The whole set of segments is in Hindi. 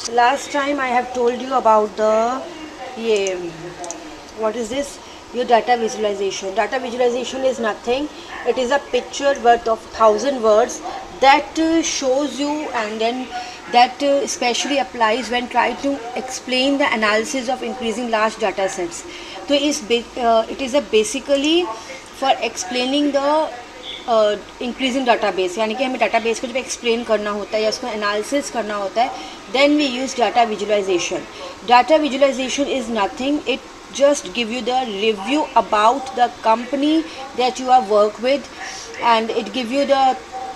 Last time I have told you about the what is this? Your data visualization. Data visualization is nothing. It is a picture worth of 1,000 words that shows you, and then that especially applies when trying to explain the analysis of increasing large data sets. So it is a basically for explaining the increasing database, यानी कि हमें डाटाबेस को जब एक्सप्लेन करना होता है या उसको एनालिसिस करना होता है, then we use data visualisation. Data visualisation is nothing, it just give you the review about the company that you are work with, and it give you the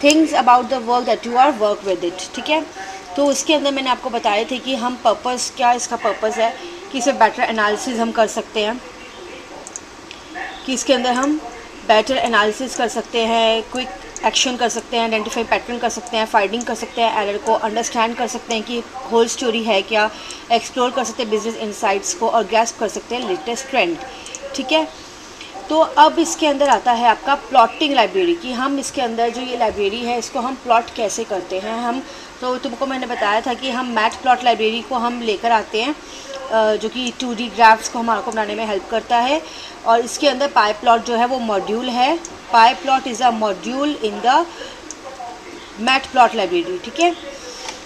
things about the work that you are work with it. ठीक है, तो उसके अंदर मैंने आपको बताए थे कि हम पर्पस क्या, इसका पर्पस है कि इसे बेटर एनालिसिस हम कर सकते हैं, कि इसके अंदर हम बेटर एनालिसिस कर सकते हैं, क्विक एक्शन कर सकते हैं, आइडेंटिफाई पैटर्न कर सकते हैं, फाइंडिंग कर सकते हैं, एरर को अंडरस्टैंड कर सकते हैं कि होल स्टोरी है क्या, एक्सप्लोर कर सकते हैं बिजनेस इनसाइट्स को, और ग्रैस्प कर सकते हैं लेटेस्ट ट्रेंड. ठीक है, तो अब इसके अंदर आता है आपका प्लॉटिंग लाइब्रेरी, कि हम इसके अंदर जो ये लाइब्रेरी है इसको हम प्लॉट कैसे करते हैं. हम तो तुमको मैंने बताया था कि हम मैट प्लॉट लाइब्रेरी को हम लेकर आते हैं, जो कि 2D ग्राफ्स को हमारे को बनाने में हेल्प करता है. और इसके अंदर पाई प्लॉट जो है वो मॉड्यूल है. Pyplot is a module in the mat plot library. ठीक है,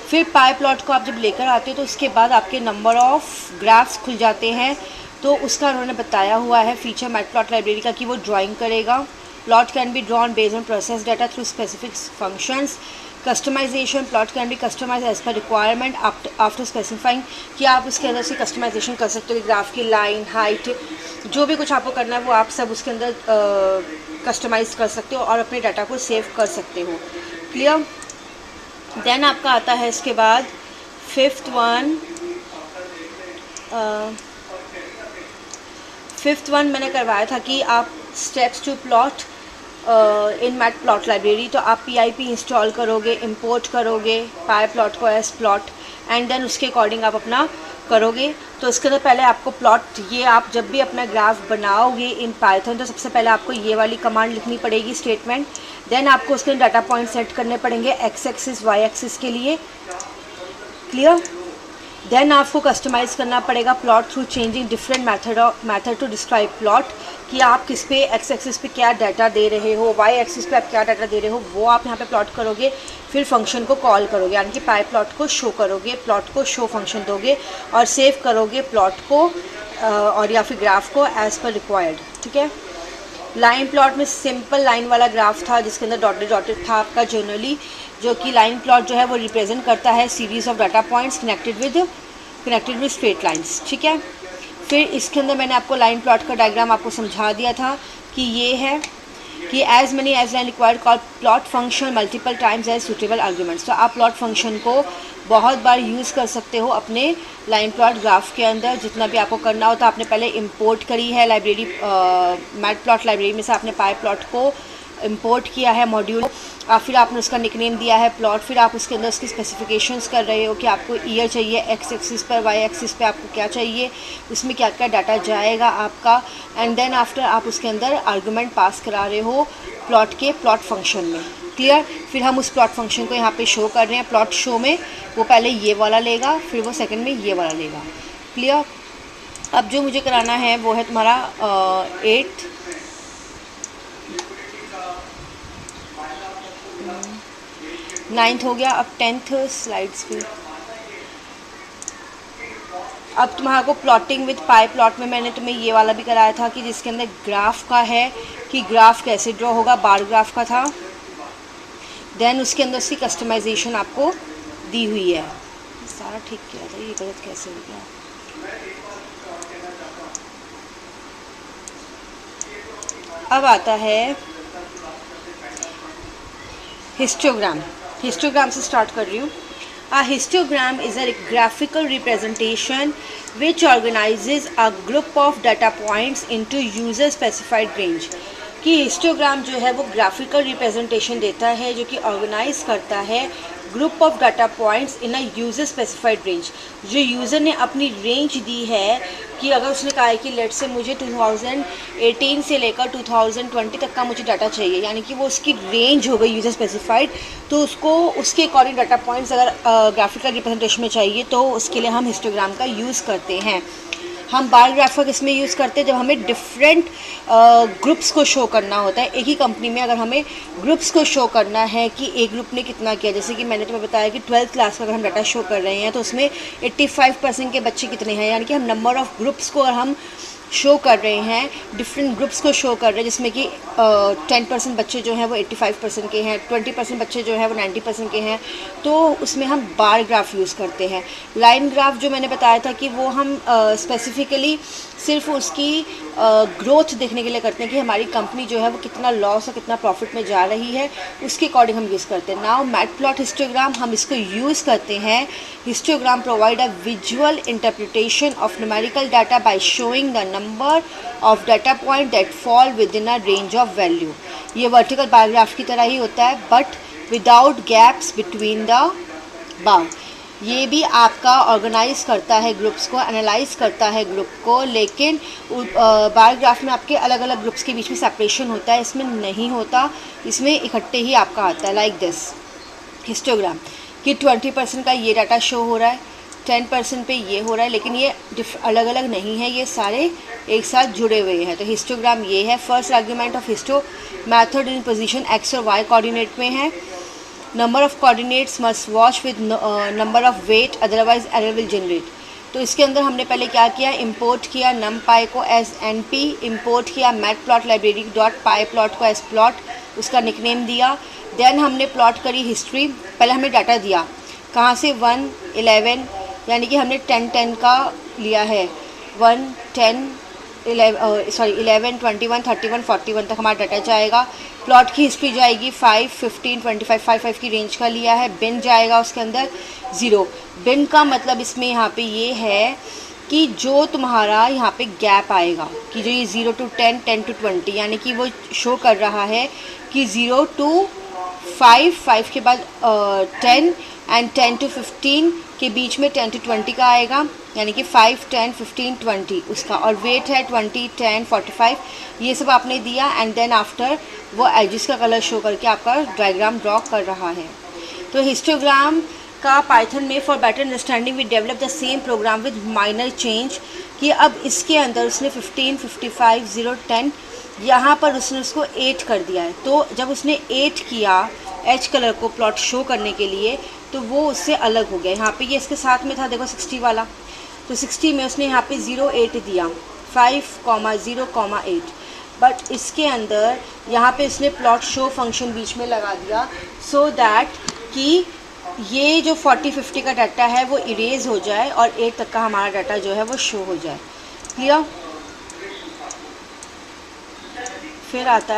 फिर पाई प्लॉट को आप जब लेकर आते हो तो उसके बाद आपके नंबर ऑफ़ ग्राफ्स खुल जाते हैं. तो उसका उन्होंने बताया हुआ है फीचर मैट प्लॉट लाइब्रेरी का कि वो ड्राइंग करेगा. Plot can be drawn based on process data through specific functions. Customisation, plot can be customise as per requirement after specifying, कि आप उसके अंदर से कस्टमाइजेशन कर सकते हो कि ग्राफ की लाइन, हाइट, जो भी कुछ आपको करना है वो आप सब उसके अंदर कस्टमाइज़ कर सकते हो और अपने डाटा को सेव कर सकते हो. क्लियर. देन आपका आता है इसके बाद फिफ्थ वन मैंने करवाया था कि आप steps to plot in mat plot library. तो आप PIP इंस्टॉल करोगे, इंपोर्ट करोगे पाई प्लॉट को एज प्लॉट, एंड देन उसके अकॉर्डिंग आप अपना करोगे. तो इसके अंदर पहले आपको प्लॉट, ये आप जब भी अपना ग्राफ बनाओगे इन पाइथन तो सबसे पहले आपको ये वाली कमांड लिखनी पड़ेगी, स्टेटमेंट. देन आपको उसके डाटा पॉइंट सेट करने पड़ेंगे एक्स एक्सिस वाई एक्सिस के लिए. क्लियर. देन आपको कस्टमाइज़ करना पड़ेगा plot through changing different method to describe plot, कि आप किस पे एक्स एक्सिस पे क्या डाटा दे रहे हो, वाई एक्सिस पे आप क्या डाटा दे रहे हो, वो आप यहाँ पे प्लॉट करोगे. फिर फंक्शन को कॉल करोगे, यानी कि पाई प्लॉट को शो करोगे, प्लॉट को शो फंक्शन दोगे और सेव करोगे प्लॉट को और या फिर ग्राफ को एज़ पर रिक्वायर्ड. ठीक है. लाइन प्लॉट में सिंपल लाइन वाला ग्राफ था जिसके अंदर डॉटेड डॉटेड था आपका जनरली, जो कि लाइन प्लॉट जो है वो रिप्रेजेंट करता है series of data points connected with straight lines. ठीक है. फिर इसके अंदर मैंने आपको लाइन प्लॉट का डायग्राम आपको समझा दिया था कि ये है कि as many as line required call plot function multiple times as suitable arguments. तो आप प्लॉट फंक्शन को बहुत बार यूज़ कर सकते हो अपने लाइन प्लॉट ग्राफ के अंदर. जितना भी आपको करना होता है, आपने पहले इंपोर्ट करी है लाइब्रेरी, मैट प्लॉट लाइब्रेरी में से आपने पाई प्लॉट को इंपोर्ट किया है मॉड्यूल, फिर आपने उसका निकनेम दिया है प्लॉट. फिर आप उसके अंदर उसकी स्पेसिफिकेशंस कर रहे हो कि आपको ईयर चाहिए एक्स एक्सिस पर, वाई एक्सिस पे आपको क्या चाहिए, उसमें क्या क्या डाटा जाएगा आपका, एंड देन आफ्टर आप उसके अंदर आर्गूमेंट पास करा रहे हो प्लॉट के प्लॉट फंक्शन में. क्लियर. फिर हम उस प्लॉट फंक्शन को यहाँ पे शो कर रहे हैं. प्लॉट शो में वो पहले ये वाला लेगा, फिर वो सेकंड में ये वाला लेगा. क्लियर. अब जो मुझे कराना है वो है तुम्हारा 8th 9th हो गया. अब 10th स्लाइड्स पे अब तुम्हारा को प्लॉटिंग विद पाई प्लॉट में मैंने तुम्हें ये वाला भी कराया था कि जिसके अंदर ग्राफ का है कि ग्राफ कैसे ड्रॉ होगा, बार ग्राफ का था. देन उसके अंदर उसकी कस्टमाइजेशन आपको दी हुई है. सारा ठीक किया था, ये गलत कैसे हो गया. अब आता है हिस्टोग्राम. हिस्टोग्राम से स्टार्ट कर रही हूँ. A histogram is a graphical representation which organizes a group of data points into user specified range. कि हिस्टोग्राम जो है वो ग्राफिकल रिप्रेजेंटेशन देता है जो कि ऑर्गेनाइज करता है group of data points in a user specified range. जो यूज़र ने अपनी रेंज दी है कि अगर उसने कहा है कि लेट से मुझे 2018 से लेकर 2020 तक का मुझे डाटा चाहिए, यानी कि वो उसकी रेंज हो गई यूज़र स्पेसिफाइड, तो उसको उसके अकॉर्डिंग डाटा पॉइंट्स अगर ग्राफिकल रिप्रेजेंटेशन में चाहिए तो उसके लिए हम हिस्टोग्राम का यूज़ करते हैं। हम बार ग्राफ इसमें यूज़ करते हैं जब हमें डिफरेंट ग्रुप्स को शो करना होता है। एक ही कंपनी में अगर हमें ग्रुप्स को शो करना है कि एक ग्रुप ने कितना किया, जैसे कि मैंने तुम्हें बताया कि 12th क्लास का अगर हम डाटा शो कर रहे हैं तो उसमें 85% के बच्चे कितने हैं, यानी कि हम नंबर ऑफ़ ग्रुप्स को अगर हम शो कर रहे हैं, डिफरेंट ग्रुप्स को शो कर रहे हैं, जिसमें कि 10% बच्चे जो हैं वो 85% के हैं, 20% बच्चे जो हैं वो 90% के हैं, तो उसमें हम बार ग्राफ यूज़ करते हैं। लाइन ग्राफ जो मैंने बताया था कि वो हम स्पेसिफिकली सिर्फ उसकी ग्रोथ देखने के लिए करते हैं कि हमारी कंपनी जो है वो कितना लॉस और कितना प्रॉफिट में जा रही है, उसके अकॉर्डिंग हम यूज़ करते हैं। नाउ मैटप्लॉट हिस्टोग्राम हम इसको यूज़ करते हैं। Histogram provide a visual interpretation of numerical data by showing the number of data point that fall with in a range of value. ये वर्टिकल बार ग्राफ की तरह ही होता है but without gaps between the bar. ये भी आपका ऑर्गेनाइज करता है ग्रुप्स को, एनालाइज करता है ग्रुप को, लेकिन बार ग्राफ में आपके अलग अलग ग्रुप्स के बीच में सेपरेशन होता है, इसमें नहीं होता, इसमें इकट्ठे ही आपका आता है। लाइक दिस हिस्टोग्राम कि 20% का ये डाटा शो हो रहा है, 10% पे ये हो रहा है, लेकिन ये अलग अलग नहीं है, ये सारे एक साथ जुड़े हुए हैं। तो हिस्टोग्राम ये है। First argument of histo method in position x और वाई कोऑर्डिनेट में है। Number of coordinates must watch with number of weight, otherwise error will generate. तो इसके अंदर हमने पहले क्या किया, इंपोर्ट किया numpy को एज np, इंपोर्ट किया मैटप्लॉट लाइब्रेरी डॉट पाई प्लॉट को एज प्लॉट, उसका निकनेम दिया। देन हमने प्लॉट करी हिस्ट्री। पहले हमें डाटा दिया कहाँ से, 1, 11, यानी कि हमने 10, 10 का लिया है, 1, 10, 11, 21, 31, 41 तक हमारा डाटा जाएगा। प्लॉट की हिस्ट्री जाएगी 5, 15, 25, 5 की रेंज का लिया है। बिन जाएगा उसके अंदर 0। बिन का मतलब इसमें यहाँ पे ये है कि जो तुम्हारा यहाँ पे गैप आएगा कि जो ये 0 to 10, 10 to 20, यानी कि वो शो कर रहा है कि 0 to 5, 5 के बाद 10 एंड 10 to 15 के बीच में 10 to 20 का आएगा, यानी कि 5, 10, 15, 20 उसका, और वेट है 20, 10, 45, ये सब आपने दिया। एंड देन आफ्टर वो एजिस का कलर शो करके आपका डायग्राम ड्रॉ कर रहा है। तो हिस्टोग्राम का पाइथन में for better understanding we develop the same program with minor change कि अब इसके अंदर उसने 15, 55, 0, 10 यहाँ पर उसने उसको 8 कर दिया है। तो जब उसने 8 किया एच कलर को प्लॉट शो करने के लिए तो वो उससे अलग हो गया। यहाँ पे ये इसके साथ में था देखो 60 वाला, तो 60 में उसने यहाँ पे 0, 8 दिया, 5, 0, 8, बट इसके अंदर यहाँ पे इसने प्लॉट शो फंक्शन बीच में लगा दिया सो दैट कि ये जो 40, 50 का डाटा है वो इरेज हो जाए और 8 तक का हमारा डाटा जो है वो शो हो जाए। क्लियर? फिर आता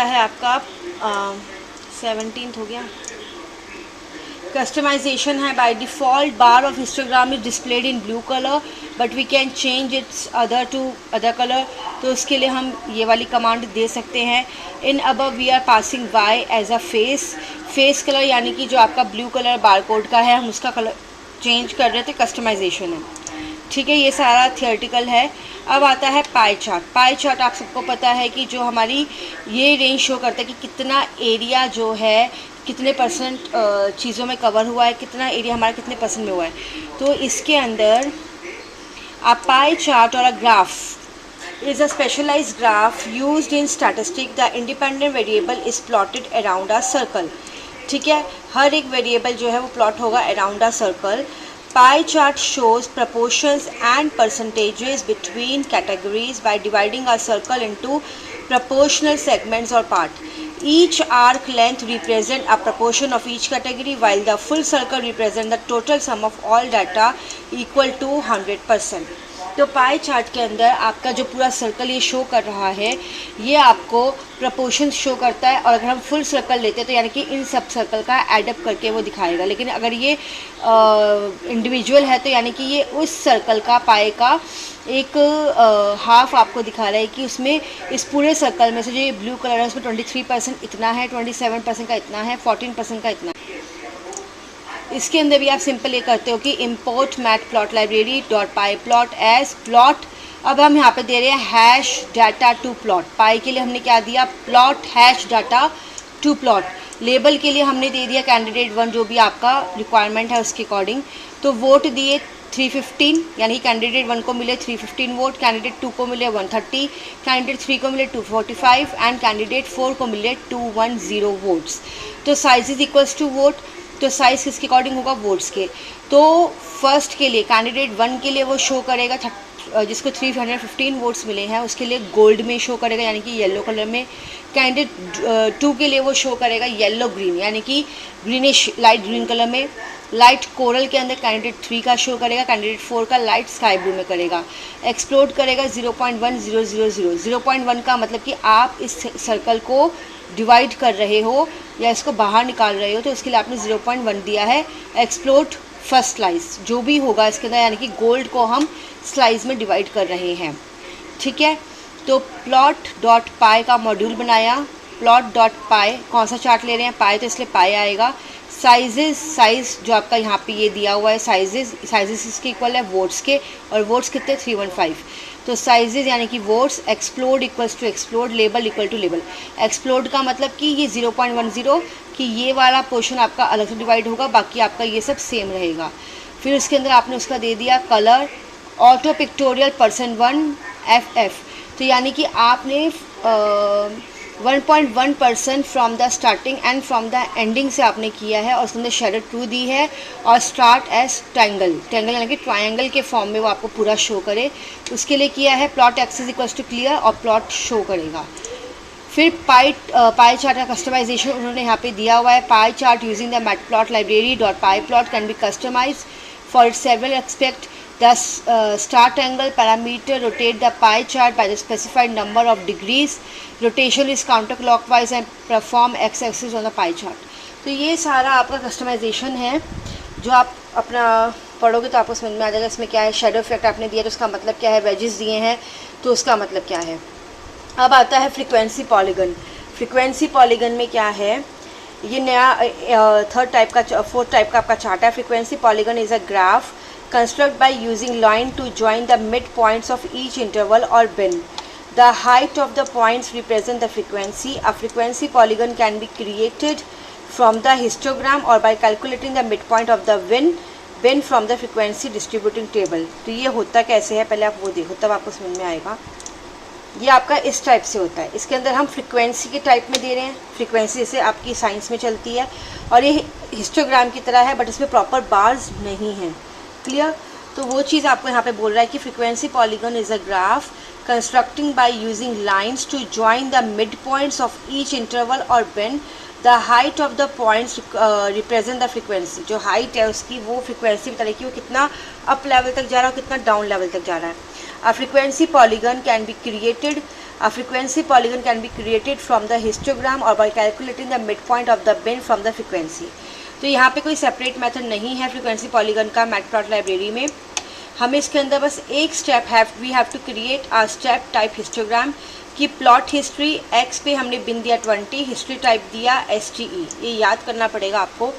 है आपका 17th हो गया, कस्टमाइजेशन है। By default bar of histogram is displayed in blue colour but we can change its other to other colour, तो उसके लिए हम ये वाली कमांड दे सकते हैं। In above we are passing y as a face colour, यानी कि जो आपका ब्लू कलर बार कोड का है हम उसका कलर चेंज कर रहे थे, कस्टमाइजेशन है। ठीक है, ये सारा थियोरेटिकल है। अब आता है पाई चार्ट। पाई चार्ट आप सबको पता है कि जो हमारी ये रेंज शो करता है कि कितना एरिया जो है कितने परसेंट चीज़ों में कवर हुआ है, कितना एरिया हमारा कितने परसेंट में हुआ है। तो इसके अंदर a pie chart or a graph is a specialized graph used in statistics. The independent variable is plotted around a circle. ठीक है, हर एक वेरिएबल जो है वो प्लॉट होगा around a circle. Pie chart shows proportions and percentages between categories by dividing a circle into proportional segments or part. Each arc length represents a proportion of each category, while the full circle represents the total sum of all data equal to 100%. तो पाई चार्ट के अंदर आपका जो पूरा सर्कल ये शो कर रहा है, ये आपको प्रपोर्शन शो करता है, और अगर हम फुल सर्कल लेते हैं तो यानी कि इन सब सर्कल का एडअप करके वो दिखाएगा। लेकिन अगर ये इंडिविजुअल है तो यानी कि ये उस सर्कल का पाई का एक हाफ आपको दिखा रहा है कि उसमें इस पूरे सर्कल में से जो ये ब्लू कलर है उसमें 23% इतना है, 27% का इतना है, 14% का इतना है। इसके अंदर भी आप सिंपल ये करते हो कि import mat plot library dot पाई प्लॉट एज प्लॉट। अब हम यहाँ पे दे रहे हैं hash data to plot. Pie के लिए हमने क्या दिया, plot hash data to plot. Label के लिए हमने दे दिया कैंडिडेट 1 जो भी आपका रिक्वायरमेंट है उसके अकॉर्डिंग। तो वोट दिए 315, यानी कैंडिडेट 1 को मिले 315 वोट, कैंडिडेट 2 को मिले 130, कैंडिडेट 3 को मिले 245 एंड कैंडिडेट 4 को मिले 210 वोट्स। तो size is equals to vote. तो साइज़ किसके अकॉर्डिंग होगा, वोट्स के। तो फर्स्ट के लिए कैंडिडेट 1 के लिए वो शो करेगा जिसको 315 वोट्स मिले हैं उसके लिए गोल्ड में शो करेगा यानी कि येलो कलर में। कैंडिडेट 2 के लिए वो शो करेगा येलो ग्रीन यानी कि ग्रीनिश लाइट ग्रीन कलर में। लाइट कोरल के अंदर कैंडिडेट 3 का शो करेगा, कैंडिडेट 4 का लाइट स्काई ब्लू में करेगा। एक्सप्लोड करेगा 0.1000। 0.1 का मतलब कि आप इस सर्कल को डिवाइड कर रहे हो या इसको बाहर निकाल रहे हो तो उसके लिए आपने 0.1 दिया है। एक्सप्लोड फर्स्ट स्लाइस जो भी होगा इसके अंदर यानी कि गोल्ड को हम स्लाइस में डिवाइड कर रहे हैं, ठीक है। तो प्लॉट डॉट पाई का मॉड्यूल बनाया। प्लॉट डॉट पाई कौन सा चार्ट ले रहे हैं, पाई तो इसलिए पाई आएगा। साइजेस, साइज़ जो आपका यहाँ पे ये दिया हुआ है साइजेस इसके इक्वल है वोट्स के, और वोट्स कितने 315। तो साइजेस यानी कि votes. Explode equals to explode, label equal to label. Explode का मतलब कि ये 0.10 कि ये वाला पोर्शन आपका अलग से डिवाइड होगा, बाकी आपका ये सब सेम रहेगा। फिर उसके अंदर आपने उसका दे दिया कलर। ऑटो पिक्टोरियल %1 FF, तो यानी कि आपने 1.1% from the starting and from the ending से आपने किया है, और उसके अंदर शेडो 2 दी है। और स्टार्ट एज ट्रायंगल, ट्रायंगल यानी कि ट्रायंगल के फॉर्म में वो आपको पूरा शो करे, उसके लिए किया है। Plot axis equals to clear और प्लॉट शो करेगा। फिर पाई चार्ट का कस्टमाइजेशन उन्होंने यहाँ पे दिया हुआ है। Pie chart using the matplot library dot pi plot can be customise for it several aspect. The start angle parameter rotate the pie chart by the specified number of degrees. Rotation is counterclockwise and perform x-axis on the pie chart. तो ये सारा आपका कस्टमाइजेशन है जो आप अपना पढ़ोगे तो आपको समझ में आ जाएगा इसमें क्या है। शेडो इफेक्ट आपने दिया तो उसका मतलब क्या है, वेजेस दिए हैं तो उसका मतलब क्या है। अब आता है फ्रीक्वेंसी पॉलीगन। फ्रीक्वेंसी पॉलीगन में क्या है, ये नया फोर्थ टाइप का आपका चार्ट है। Frequency polygon is a graph construct by using line to join the midpoints of each interval or bin. The height of the points represent the frequency. A frequency polygon can be created from the histogram or by calculating the midpoint of the bin from the frequency distributing table. तो ये होता कैसे है पहले आप वो देखो तब आपको समझ में आएगा। ये आपका इस टाइप से होता है। इसके अंदर हम फ्रीक्वेंसी के टाइप में दे रहे हैं। फ्रीक्वेंसी जैसे आपकी साइंस में चलती है और ये हिस्टोग्राम की तरह है बट इसमें प्रॉपर बार्स नहीं हैं। क्लियर। तो वो चीज़ आपको यहाँ पे बोल रहा है कि frequency polygon is a graph constructing by using lines to join the mid points of each interval और bin. The height of the points represent the frequency. जो हाइट है उसकी वो फ्रीक्वेंसी बता रही है कि वो कितना अप लेवल तक जा रहा है और कितना डाउन लेवल तक जा रहा है। A frequency polygon can be created from the histogram और by calculating the mid point of the bin from the frequency. तो यहाँ पे कोई सेपरेट मेथड नहीं है फ्रीक्वेंसी पॉलीगन का मैटप्लॉट लाइब्रेरी में। हमें इसके अंदर बस एक step we have to create a step type histogram की प्लॉट हिस्ट्री। एक्स पे हमने बिन दिया 20, हिस्ट्री टाइप दिया STE, ये याद करना पड़ेगा आपको।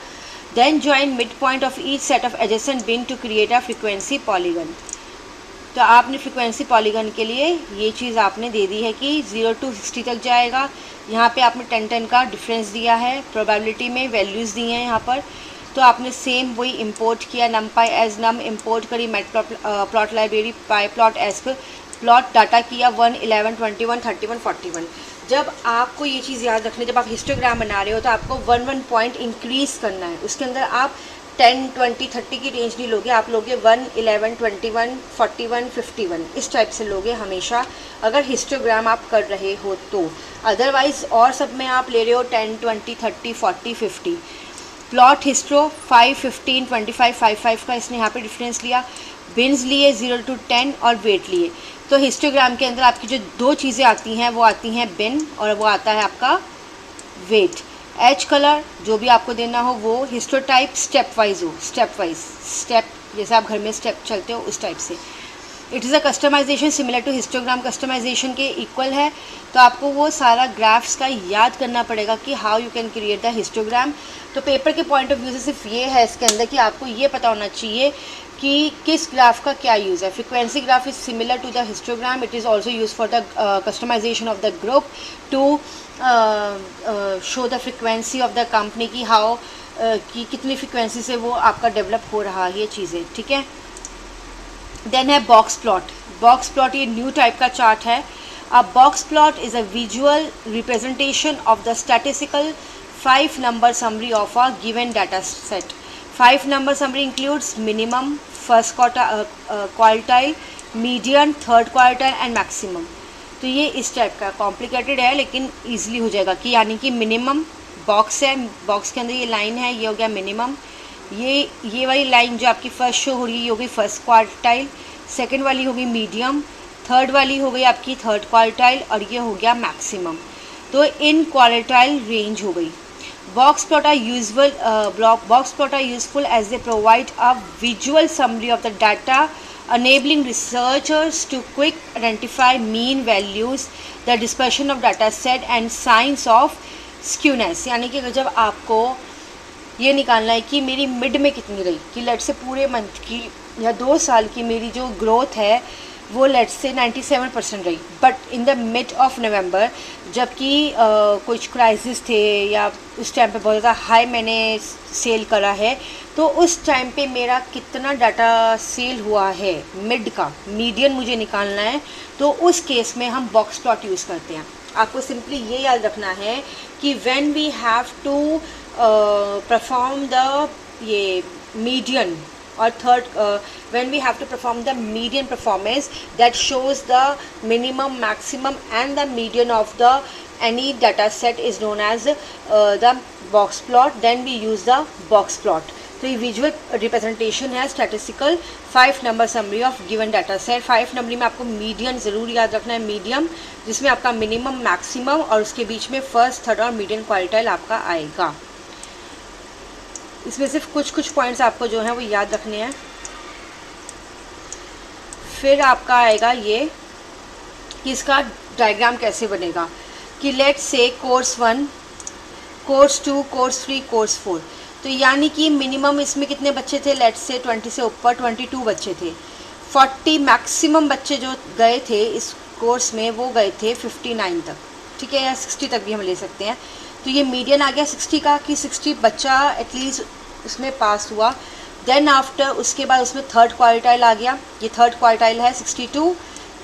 Then join mid point of each set of adjacent bin to create a frequency polygon. तो आपने फ्रीक्वेंसी पॉलीगन के लिए ये चीज़ आपने दे दी है कि 0 to 60 तक जाएगा। यहाँ पे आपने 10-10 का डिफरेंस दिया है। प्रोबेबिलिटी में वैल्यूज़ दिए हैं यहाँ पर। तो आपने सेम वही इंपोर्ट किया, numpy as numpy करी matplot library pyplot as पर प्लॉट डाटा किया 1, 11, 21, 31, 41। जब आपको ये चीज़ याद रखनी, जब आप हिस्टोग्राम बना रहे हो तो आपको 1 पॉइंट इंक्रीज़ करना है। उसके अंदर आप 10, 20, 30 की रेंज नहीं लोगे, आप लोगे 1, 11, 21, 41, 51 इस टाइप से लोगे हमेशा अगर हिस्टोग्राम आप कर रहे हो तो। अदरवाइज़ और सब में आप ले रहे हो 10, 20, 30, 40, 50। प्लॉट हिस्ट्रो 5, 15, 25, 5 का इसने यहाँ पे डिफरेंस लिया, बिन्स लिए 0 to 10 और वेट लिए। तो हिस्टोग्राम के अंदर आपकी जो दो चीज़ें आती हैं वो आती हैं बिन और वो आता है आपका वेट। एच कलर जो भी आपको देना हो वो हिस्टोटाइप स्टेप वाइज हो, स्टेप जैसे आप घर में स्टेप चलते हो उस टाइप से। It is a customisation similar to histogram customisation के इक्वल है। तो आपको वो सारा ग्राफ्स का याद करना पड़ेगा कि how you can create the histogram. तो पेपर के पॉइंट ऑफ व्यू से सिर्फ ये है इसके अंदर कि आपको ये पता होना चाहिए कि किस ग्राफ का क्या यूज़ है। Frequency graph is similar to the histogram, it is also use for the customisation of the group to show the frequency of the company की हाउ कि कितनी फ्रिक्वेंसी से वो आपका डेवलप हो रहा है ये चीज़ें, ठीक है। देन है बॉक्स प्लॉट। बॉक्स प्लॉट ये न्यू टाइप का चार्ट है। अ box plot is a visual representation of the statistical 5 number summary of a given data set. 5 number summary includes minimum, first quartile, median, third quartile and maximum. तो ये इस टाइप का कॉम्प्लिकेटेड है लेकिन ईजिली हो जाएगा कि यानी कि मिनिमम बॉक्स है, बॉक्स के अंदर ये लाइन है, ये हो गया मिनिमम, ये वाली लाइन जो आपकी फर्स्ट शो हो रही है ये हो गई फर्स्ट क्वार्टाइल, सेकंड वाली हो गई मीडियम, थर्ड वाली हो गई आपकी थर्ड क्वार्टाइल और ये हो गया मैक्सिमम। तो इन क्वार्टाइल रेंज हो गई। Box plot are useful as they provide a visual summary of the data, enabling researchers to quick identify mean values, the dispersion of data set and signs of skewness। यानी कि जब आपको ये निकालना है कि मेरी मिड में कितनी रही, कि लेट से पूरे मंथ की या 2 साल की मेरी जो ग्रोथ है वो लेट से 97% रही, but in the mid of November जबकि कुछ क्राइसिस थे या उस टाइम पे बहुत ज़्यादा हाई मैंने सेल करा है, तो उस टाइम पे मेरा कितना डाटा सेल हुआ है मिड का, मीडियन मुझे निकालना है। तो उस केस में हम बॉक्स प्लॉट यूज़ करते हैं। आपको सिंपली ये याद रखना है कि when we have to perform the ये median or third when we have to perform the median performance that shows the minimum, maximum and the median of the any data set is known as the box plot, then we use the box plot। तो ये विजुअल रिप्रेजेंटेशन है statistical 5 number summary of given data set। 5 number में आपको मीडियन ज़रूर याद रखना है, मीडियम जिसमें आपका मिनिमम, मैक्सिमम और उसके बीच में फर्स्ट, थर्ड और मीडियन क्वार्टाइल आपका आएगा। इसमें सिर्फ कुछ पॉइंट्स आपको जो है वो याद रखने हैं। फिर आपका आएगा ये कि इसका डायग्राम कैसे बनेगा, कि let's say course 1, course 2, course 3, course 4। तो यानी कि मिनिमम इसमें कितने बच्चे थे, लेट्स से 20 से ऊपर 22 बच्चे थे। 40 मैक्सिमम बच्चे जो गए थे इस कोर्स में वो गए थे 59 तक, ठीक है, या 60 तक भी हम ले सकते हैं। तो ये मीडियन आ गया 60 का, कि 60 बच्चा एटलीस्ट उसमें पास हुआ। देन आफ्टर उसके बाद उसमें थर्ड क्वार्टाइल आ गया, ये थर्ड क्वार्टाइल है 62,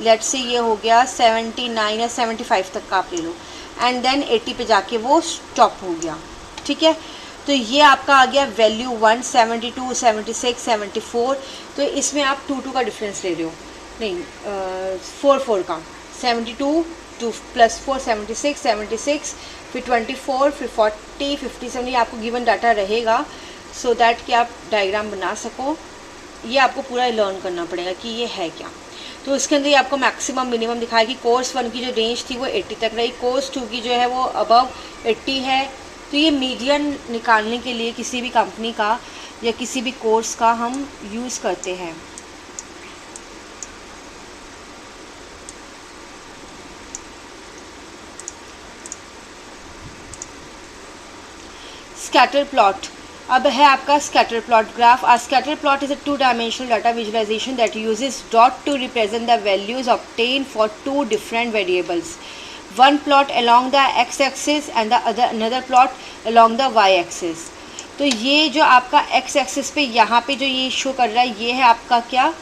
लेट से ये हो गया 79 या 75 तक का आप ले लो, एंड देन 80 पे जाके वो स्टॉप हो गया, ठीक है। तो ये आपका आ गया वैल्यू 1, 72, 76, 74। तो इसमें आप 2 का डिफरेंस ले रहे हो, नहीं 4 का, 72 2 + 4 76, 76 फिर 24 फिर 40 57 ये आपको गिवन डाटा रहेगा, सो दैट कि आप डायग्राम बना सको। ये आपको पूरा लर्न करना पड़ेगा कि ये है क्या। तो इसके अंदर ये आपको मैक्सिमम मिनिमम दिखाया कि कोर्स 1 की जो रेंज थी वो 80 तक रही, कोर्स 2 की जो है वो अबव 80 है। तो ये मीडियन निकालने के लिए किसी भी कंपनी का या किसी भी कोर्स का हम यूज़ करते हैं। स्कैटर प्लॉट अब है आपका scatter plot graph. A scatter plot is a 2-dimensional data visualisation that uses dot to represent the values obtain for 2 different variables, one plot along the x axis and the another plot along the y axis। तो ये जो आपका x axis पे यहाँ पे जो ये शो कर रहा है ये है आपका क्या,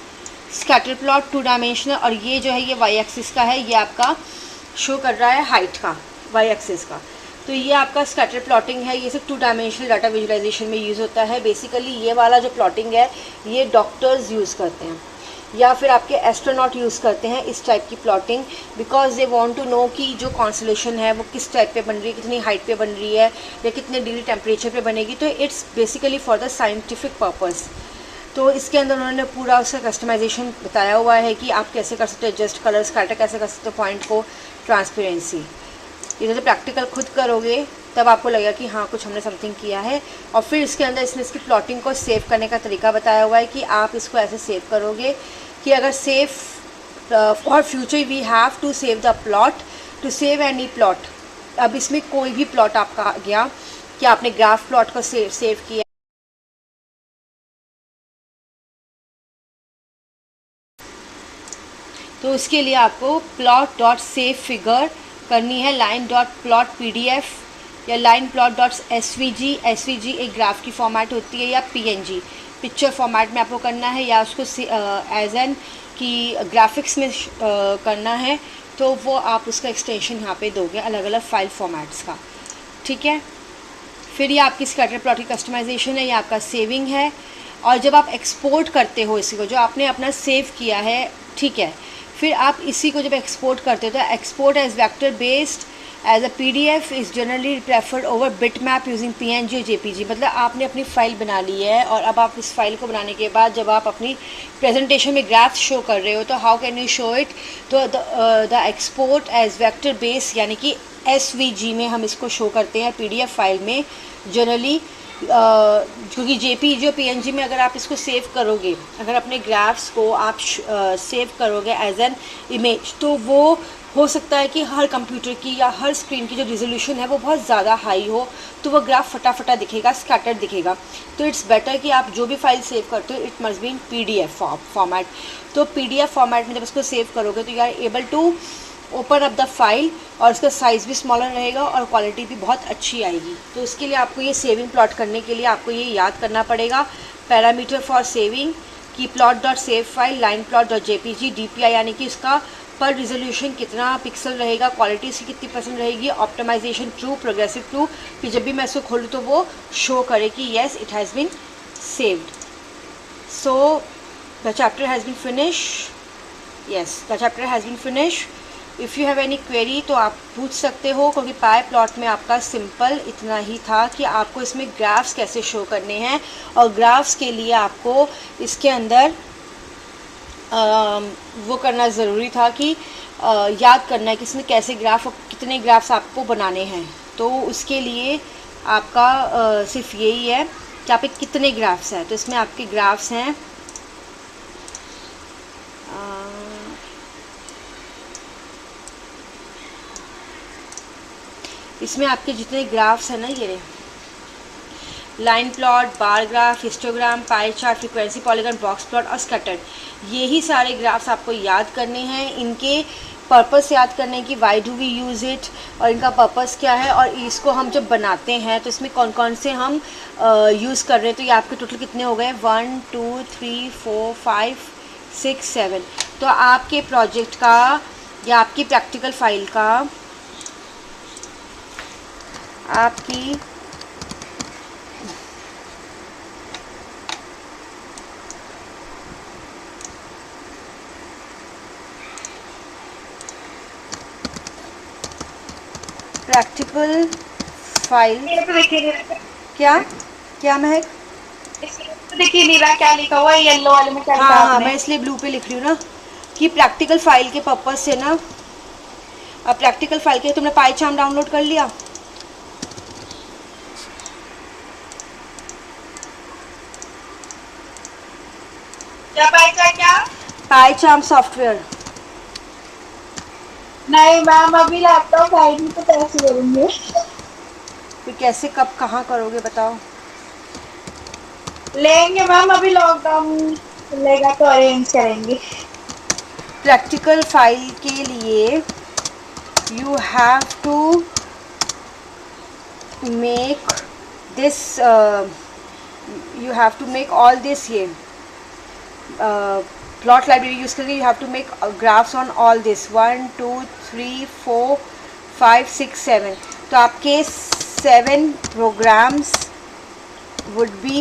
स्कैटर प्लॉट 2-dimensional, और ये जो है ये y axis का है, ये आपका शो कर रहा है हाइट का y axis का। तो ये आपका स्कैटर प्लॉटिंग है, ये सिर्फ 2-dimensional डाटा विजुअलाइजेशन में यूज़ होता है। बेसिकली ये वाला जो प्लॉटिंग है ये डॉक्टर्स यूज़ करते हैं। या फिर आपके एस्ट्रोनॉट यूज़ करते हैं इस टाइप की plotting, because they want to know कि जो कॉन्स्टलेशन है वो किस टाइप पे बन रही है, कितनी हाइट पे बन रही है या कितने डिग्री टेम्परेचर पे बनेगी। तो it's basically for the scientific purpose. तो इसके अंदर उन्होंने पूरा उसका कस्टमाइजेशन बताया हुआ है कि आप कैसे कर सकते हो एडजस्ट कलर, स्कैटर कैसे कर सकते हो, पॉइंट को, ट्रांसपेरेंसी। ये जब प्रैक्टिकल खुद करोगे तब आपको लगेगा कि हाँ कुछ हमने समथिंग किया है। और फिर इसके अंदर इसने इसकी प्लॉटिंग को सेव करने का तरीका बताया हुआ है कि आप इसको ऐसे सेव करोगे कि अगर save for future we have to save the plot, to save any plot. अब इसमें कोई भी प्लॉट आपका आ गया कि आपने ग्राफ प्लॉट को सेव किया, तो उसके लिए आपको प्लॉट डॉट सेव फिगर करनी है, लाइन डॉट प्लॉट PDF या line plot dot SVG। SVG एक ग्राफ की फॉर्मेट होती है, या PNG पिक्चर फॉर्मेट में आपको करना है, या उसको एज एन कि ग्राफिक्स में करना है, तो वो आप उसका एक्सटेंशन यहाँ पे दोगे अलग अलग फाइल फॉर्मेट्स का, ठीक है। फिर ये आपकी स्कैटर प्लॉट की कस्टमाइजेशन है, ये आपका सेविंग है। और जब आप एक्सपोर्ट करते हो इसी को, जो आपने अपना सेव किया है, ठीक है, फिर आप इसी को जब एक्सपोर्ट करते हो तो export as vector based as a PDF is generally preferred over bit map using PNG और JPG। मतलब आपने अपनी फ़ाइल बना ली है और अब आप इस फाइल को बनाने के बाद जब आप अपनी प्रेजेंटेशन में ग्राफ शो कर रहे हो तो how can you show it, तो the export as vector base यानी कि SVG में हम इसको शो करते हैं PDF फाइल में जनरली। क्योंकि JPG और PNG में अगर आप इसको सेव करोगे, अगर अपने ग्राफ्स को आप सेव करोगे एज एन इमेज, तो वो हो सकता है कि हर कंप्यूटर की या हर स्क्रीन की जो रिजोल्यूशन है वो बहुत ज़्यादा हाई हो, तो वो ग्राफ फटाफटा दिखेगा, स्कैटर्ड दिखेगा। तो इट्स बेटर कि आप जो भी फाइल सेव करते हो it must be in PDF format. तो PDF फॉर्मेट में जब उसको सेव करोगे तो you are able to open up the file, और उसका साइज़ भी स्मॉलर रहेगा और क्वालिटी भी बहुत अच्छी आएगी। तो इसके लिए आपको ये सेविंग प्लॉट करने के लिए आपको ये याद करना पड़ेगा, पैरामीटर फॉर सेविंग की plot dot save file, line plot dot JPG, DPI यानी कि उसका पर रिजोल्यूशन कितना पिक्सल रहेगा, क्वालिटी से कितनी परसेंट रहेगी, ऑप्टिमाइजेशन ट्रू, प्रोग्रेसिव ट्रू, कि जब भी मैं इसको खोलूँ तो वो शो करे कि yes it has been saved. So the chapter has been finish, yes the chapter has been finish. If you have any query तो आप पूछ सकते हो, क्योंकि पाई प्लॉट में आपका सिंपल इतना ही था कि आपको इसमें ग्राफ्स कैसे शो करने हैं, और ग्राफ्स के लिए आपको इसके अंदर वो करना ज़रूरी था कि याद करना है कि इसमें कैसे ग्राफ और कितने ग्राफ्स आपको बनाने हैं। तो उसके लिए आपका सिर्फ यही है कि आप कितने ग्राफ्स हैं। तो इसमें आपके ग्राफ्स हैं इसमें आपके जितने ग्राफ्स हैं ना, ये line plot, bar graph, histogram, pie chart, frequency polygon, box plot और स्कैटर, यही सारे ग्राफ्स आपको याद करने हैं। इनके पर्पस याद करने की, why do we use it, और इनका पर्पस क्या है, और इसको हम जब बनाते हैं तो इसमें कौन कौन से हम यूज़ कर रहे हैं। तो ये आपके टोटल कितने हो गए, 1 2 3 4 5 6 7। तो आपके प्रोजेक्ट का या आपकी प्रैक्टिकल फाइल का, आपकी प्रैक्टिकल फाइल क्या क्या महक देखिए नहीं रहा क्या लिखा हुआ है, येलो वाले में क्या लिखा हाँ हाँ, आपने? मैं इसलिए ब्लू पे लिख रही हूँ ना कि प्रैक्टिकल फाइल के पर्पस से ना। अब प्रैक्टिकल फाइल के तुमने पाई चार्ट डाउनलोड कर लिया? क्या पाएगा क्या? Pie chart software. नहीं मैम, अभी लैपटॉप साइड में तो कैसे करेंगे? फिर कैसे, कब, कहाँ करोगे बताओ? लेंगे मैम, अभी लॉकडाउन खुलेगा तो अरेंज करेंगे। प्रैक्टिकल फाइल के लिए you have to make this you have to make all this ये plot library यूज़ करके you have to make graphs on all this 1 2 3 4 5 6 7। तो आपके 7 programs would be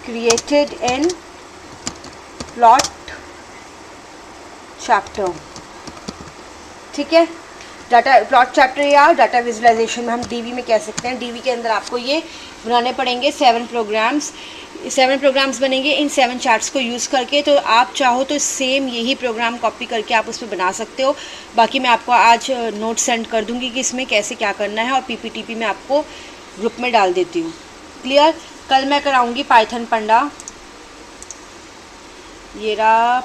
created in plot chapter. ठीक है, डाटा प्लॉट चैप्टर या डाटा विजुलाइजेशन में हम डीवी में कह सकते हैं। डीवी के अंदर आपको ये बनाने पड़ेंगे 7 प्रोग्राम्स। 7 प्रोग्राम्स बनेंगे इन 7 चार्ट्स को यूज़ करके। तो आप चाहो तो सेम यही प्रोग्राम कॉपी करके आप उस पर बना सकते हो। बाकी मैं आपको आज नोट सेंड कर दूंगी कि इसमें कैसे क्या करना है, और पीपीटीपी में आपको ग्रुप में डाल देती हूँ। क्लियर? कल मैं कराऊंगी पाइथन पंडा, ये रहा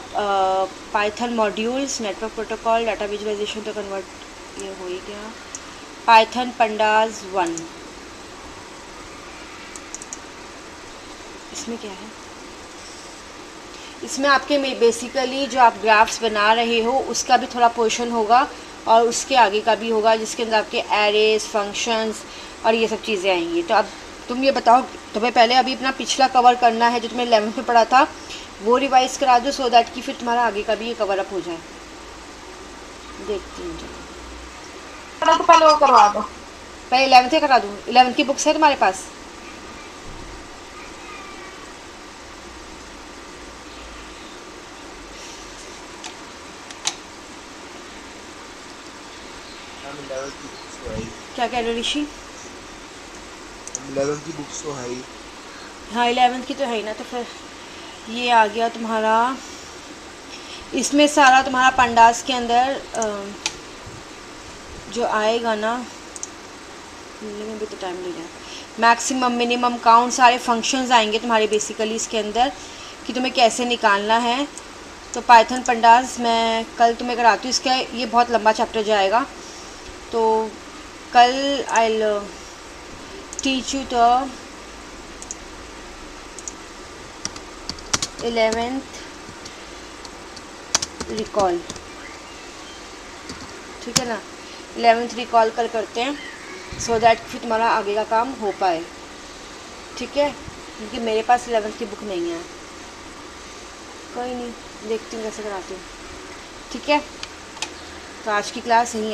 Python modules, network protocol, data visualisation तो कन्वर्ट ये हो ही गया, पाइथन पंडाज 1। इसमें क्या है? इसमें आपके बेसिकली जो आप ग्राफ्स बना रहे हो उसका भी थोड़ा पोर्शन होगा, और उसके आगे का भी होगा, जिसके अंदर आपके एरेज, फंक्शंस और ये सब चीज़ें आएंगी। तो अब तुम ये बताओ, तुम्हें पहले अभी अपना पिछला कवर करना है जो तुम्हें 11th में पढ़ा था, वो रिवाइज करा दो, सो दैट कि फिर तुम्हारा आगे का भी ये कवर अप हो जाए। देखती हूँ, तो पहले वो करवा दो। पहले 11th करा दूँ? 11th की बुक्स है तुम्हारे पास? क्या कह रहे हो ऋषि? 11th की बुक्स तो है ही। हाँ 11th की तो है ही ना। तो फिर ये आ गया तुम्हारा, इसमें सारा तुम्हारा पंडास के अंदर जो आएगा ना, मिलने में भी तो टाइम लगेगा। मैक्सिमम, मिनिमम, काउंट, सारे फंक्शंस आएंगे तुम्हारे बेसिकली इसके अंदर कि तुम्हें कैसे निकालना है। तो पाइथन पंडास मैं कल तुम्हें कराती हूँ। इसका ये बहुत लंबा चैप्टर जाएगा, तो कल I teach you the 11th recall. ठीक है ना, 11th रिकॉल कल करते हैं, सो दैट फिर तुम्हारा आगे का काम हो पाए। ठीक है, क्योंकि मेरे पास 11th की बुक नहीं है। कोई नहीं, देखती हूँ कैसे कराती हूँ। ठीक है, तो आज की क्लास यहीं